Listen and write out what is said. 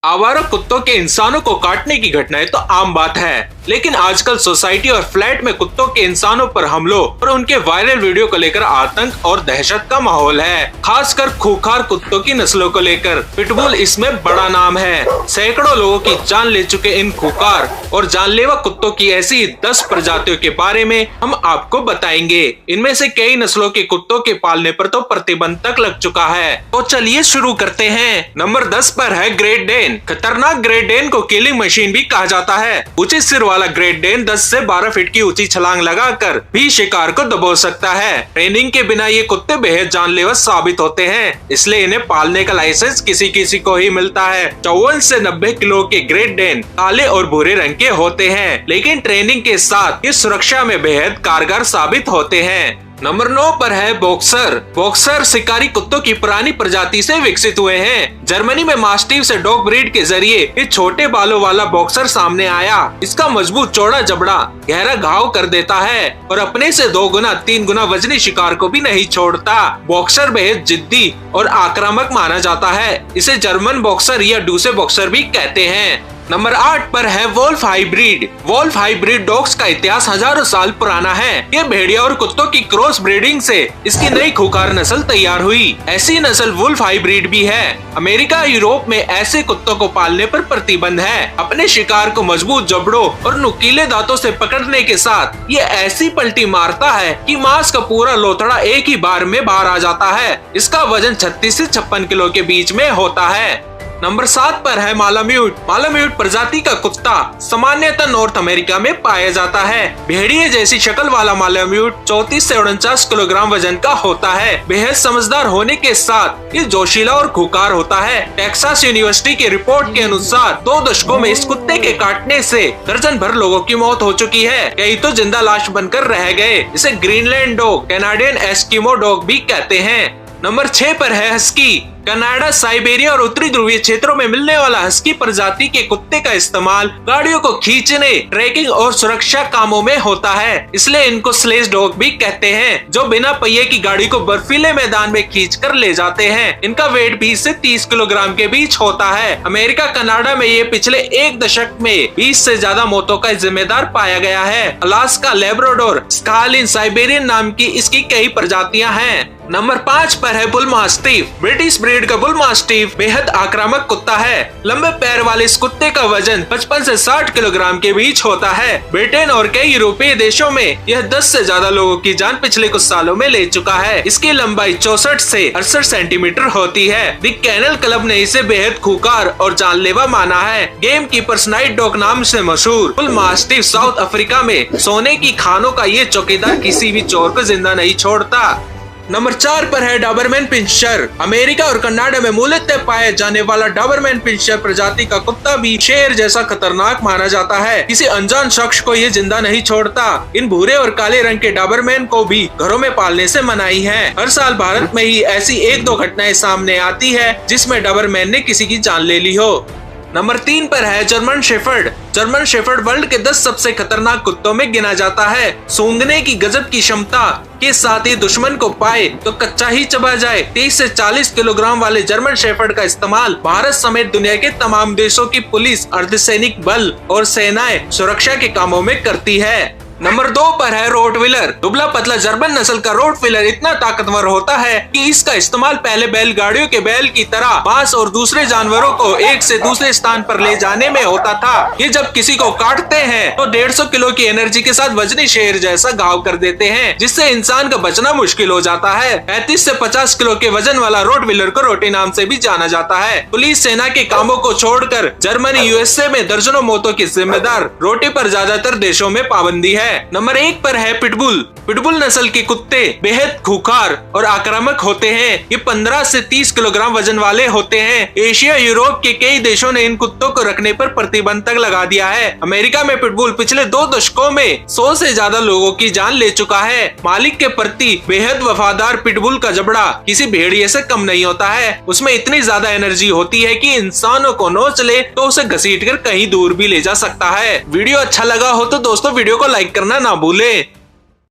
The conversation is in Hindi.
आवारा कुत्तों के इंसानों को काटने की घटनाएं तो आम बात है, लेकिन आजकल सोसाइटी और फ्लैट में कुत्तों के इंसानों पर हमलों और उनके वायरल वीडियो को लेकर आतंक और दहशत का माहौल है। खासकर खूंखार कुत्तों की नस्लों को लेकर पिटबुल इसमें बड़ा नाम है। सैकड़ों लोगों की जान ले चुके इन खूंखार और जानलेवा कुत्तों की ऐसी 10 प्रजातियों के बारे में हम आपको बताएंगे। इनमें से कई नस्लों के कुत्तों के पालने पर तो प्रतिबंध तक लग चुका है। तो चलिए शुरू करते हैं। नंबर 10 पर है ग्रेट डेन। खतरनाक ग्रेट डेन को किलिंग मशीन भी कहा जाता है। ऊंचे सिर वाला ग्रेट डेन 10 से 12 फीट की ऊंची छलांग लगाकर भी शिकार को दबोच सकता है। ट्रेनिंग के बिना ये कुत्ते बेहद जानलेवा साबित होते हैं, इसलिए इन्हें पालने का लाइसेंस किसी किसी को ही मिलता है। 54 से 90 किलो के ग्रेट डेन काले और भूरे रंग के होते हैं, लेकिन ट्रेनिंग के साथ ये सुरक्षा में बेहद कारगर साबित होते हैं। नंबर 9 पर है बॉक्सर। बॉक्सर शिकारी कुत्तों की पुरानी प्रजाति से विकसित हुए हैं। जर्मनी में मास्टिफ से डॉग ब्रीड के जरिए ये छोटे बालों वाला बॉक्सर सामने आया। इसका मजबूत चौड़ा जबड़ा गहरा घाव कर देता है और अपने से 2 गुना 3 गुना वजनी शिकार को भी नहीं छोड़ता। बॉक्सर बेहद जिद्दी और आक्रामक माना जाता है। इसे जर्मन बॉक्सर या डूसे बॉक्सर भी कहते हैं। नंबर 8 पर है wolf hybrid. Wolf hybrid dogs का इतिहास हजारों साल पुराना है। ये भेड़िया और कुत्तों की क्रॉस ब्रीडिंग से इसकी नई खूंखार नस्ल तैयार हुई। ऐसी नस्ल वुल्फ हाइब्रिड भी है। अमेरिका यूरोप में ऐसे कुत्तों को पालने पर प्रतिबंध है। अपने शिकार को मजबूत जबड़ों और नुकीले दांतों से पकड़ने के साथ ये ऐसी पलटी मारता है कि मांस का पूरा लोथड़ा एक ही बार में बाहर आ जाता है। इसका वजन 36 से 56 किलो के बीच में होता है। नंबर 7 पर है मालाम्यूट। मालाम्यूट प्रजाति का कुत्ता सामान्यतः नॉर्थ अमेरिका में पाया जाता है। भेड़िए जैसी शक्ल वाला मालाम्यूट 34 से 49 किलोग्राम वजन का होता है। बेहद समझदार होने के साथ ये जोशीला और खूंखार होता है। टेक्सास यूनिवर्सिटी की रिपोर्ट के अनुसार 2 दशकों में इस कुत्ते के काटने से दर्जन भर लोगों की मौत हो चुकी है। कई तो जिंदा लाश बनकर रह गए। इसे Greenland dog, Canadian Eskimo dog भी कहते हैं। नंबर 6 पर है हस्की। कनाडा, साइबेरिया और उत्तरी ध्रुवीय क्षेत्रों में मिलने वाला हस्की प्रजाति के कुत्ते का इस्तेमाल गाड़ियों को खींचने, ट्रैकिंग और सुरक्षा कामों में होता है। इसलिए इनको स्लेज डॉग भी कहते हैं, जो बिना पहिए की गाड़ी को बर्फीले मैदान में खींचकर ले जाते हैं। इनका वेट 20 से 30 किलोग्राम के बीच होता है। अमेरिका, कनाडा में ये पिछले 1 दशक में 20 से ज्यादा मौतों का जिम्मेदार पाया गया है। अलास्का, लेब्राडोर, स्कालिन, साइबेरियन नाम की इसकी कई प्रजातियां हैं। नंबर 5 पर है बुल मास्टिफ। ब्रिटिश ब्रीड का बुल मास्टिफ बेहद आक्रामक कुत्ता है। लंबे पैर वाले इस कुत्ते का वजन 55 से 60 किलोग्राम के बीच होता है। ब्रिटेन और कई यूरोपीय देशों में यह 10 से ज्यादा लोगों की जान पिछले कुछ सालों में ले चुका है। इसकी लंबाई 64 से 68 सेंटीमीटर होती है। द केनल क्लब ने इसे बेहद खूंखार और जानलेवा माना है। गेम कीपर्स नाइट डॉग नाम से मशहूर बुल मास्टिफ साउथ अफ्रीका में सोने की खानों का ये चौकीदार किसी भी चोर को जिंदा नहीं छोड़ता। नंबर 4 पर है डॉबरमैन पिंशर। अमेरिका और कनाडा में मूलतः पाए जाने वाला डॉबरमैन पिंशर प्रजाति का कुत्ता भी शेर जैसा खतरनाक माना जाता है। किसी अनजान शख्स को ये जिंदा नहीं छोड़ता। इन भूरे और काले रंग के डॉबरमैन को भी घरों में पालने से मनाही है। हर साल भारत में ही ऐसी 1-2 घटनाएं सामने आती है जिसमें डॉबरमैन ने किसी की जान ले ली हो। नंबर 3 पर है German shepherd. German shepherd world के 10 सबसे खतरनाक कुत्तों में गिना जाता है। सूंघने की गजब की क्षमता के साथ ही दुश्मन को पाए तो कच्चा ही चबा जाए। 30 से 40 किलोग्राम वाले जर्मन शेफर्ड का इस्तेमाल भारत समेत दुनिया के तमाम देशों की पुलिस, अर्धसैनिक बल और सेनाएं सुरक्षा के कामों में करती है। नंबर 2 पर है रोटविलर। दुबला पतला जर्मन नस्ल का रोटविलर इतना ताकतवर होता है कि इसका इस्तेमाल पहले बैलगाड़ियों के बैल की तरह मांस और दूसरे जानवरों को एक से दूसरे स्थान पर ले जाने में होता था। ये जब किसी को काटते हैं तो 150 किलो की एनर्जी के साथ वजनी शेर जैसा घाव कर देते हैं, जिससे इंसान का बचना मुश्किल हो जाता है। 35 से 50 किलो के वजन वाला रोटविलर को रोटी नाम से भी जाना जाता है। पुलिस, सेना के कामों को छोड़कर जर्मनी, यूएसए में दर्जनों मौतों की जिम्मेदार। रोटी पर ज्यादातर देशों में पाबंदी है। नंबर 1 पर है पिटबुल। पिटबुल नस्ल के कुत्ते बेहद खूंखार और आक्रामक होते हैं। ये 15 से 30 किलोग्राम वजन वाले होते हैं। एशिया, यूरोप के कई देशों ने इन कुत्तों को रखने पर प्रतिबंध तक लगा दिया है। अमेरिका में पिटबुल पिछले 2 दशकों में 100 से ज्यादा लोगों की जान ले चुका है। मालिक के प्रति बेहद वफादार पिटबुल का जबड़ा किसी भेड़िए से कम नहीं होता है। उसमें इतनी ज्यादा एनर्जी होती है कि इंसानों को नोच ले तो उसे घसीट कर कहीं दूर भी ले जा सकता है। वीडियो अच्छा लगा हो तो दोस्तों वीडियो को लाइक करना ना भूलें।